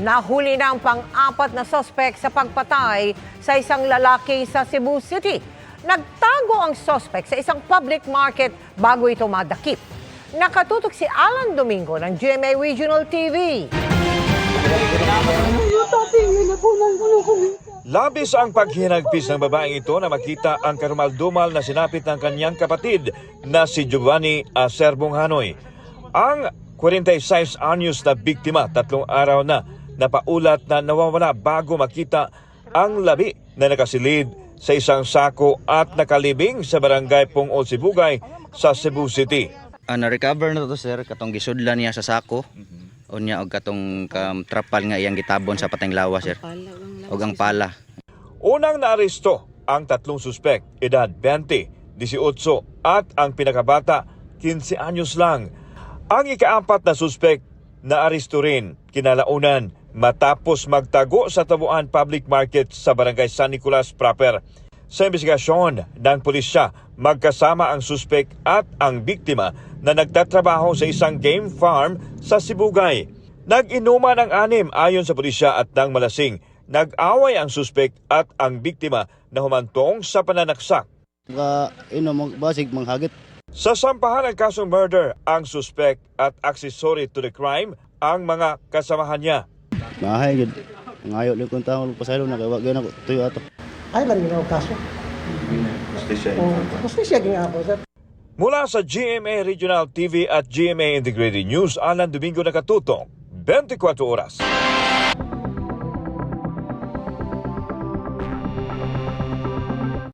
Nahuli na ang pang-apat na suspect sa pagpatay sa isang lalaki sa Cebu City. Nagtago ang suspect sa isang public market bago ito madakip. Nakatutok si Alan Domingo ng GMA Regional TV. Labis ang paghinagpis ng babaeng ito na makita ang karumaldumal na sinapit ng kanyang kapatid na si Giovanni Acerbong Hanoy. Ang 46 anyos na biktima 3 araw na napaulat na nawawala bago makita ang labi na nakasilid sa isang sako at nakalibing sa barangay Pungol, Sibugay sa Cebu City. Na-recover na to sir, katong gisudlan niya sa sako. Unya og katong trapal nga iyang gitabon sa pateng lawa sir. Og ang pala. Unang naaresto ang 3 suspek, edad 20, 18 at ang pinakabata 15 anyos lang. Ang ika-4 na suspek naaresto rin kinalaunan matapos magtago sa Tabuan Public Market sa barangay San Nicolas proper. Sa investigasyon ng pulisya, magkasama ang suspek at ang biktima na nagtatrabaho sa isang game farm sa Sibugay. Nag-inuman ang 6 ayon sa pulisya at nang malasing. Nag-away ang suspek at ang biktima na humantong sa pananaksak. Basig manghagit. Sa sampahan ng kasong murder, ang suspek at accessory to the crime ang mga kasamahan niya. Mahay gid. Ngayo lang kung taong pasaylo na kay wa gyud ako tuyo ato. Ay lang ginawa kaso. Justisya gina ako, sir. Mula sa GMA Regional TV at GMA Integrated News, Alan Domingo nakatutok, 24 oras.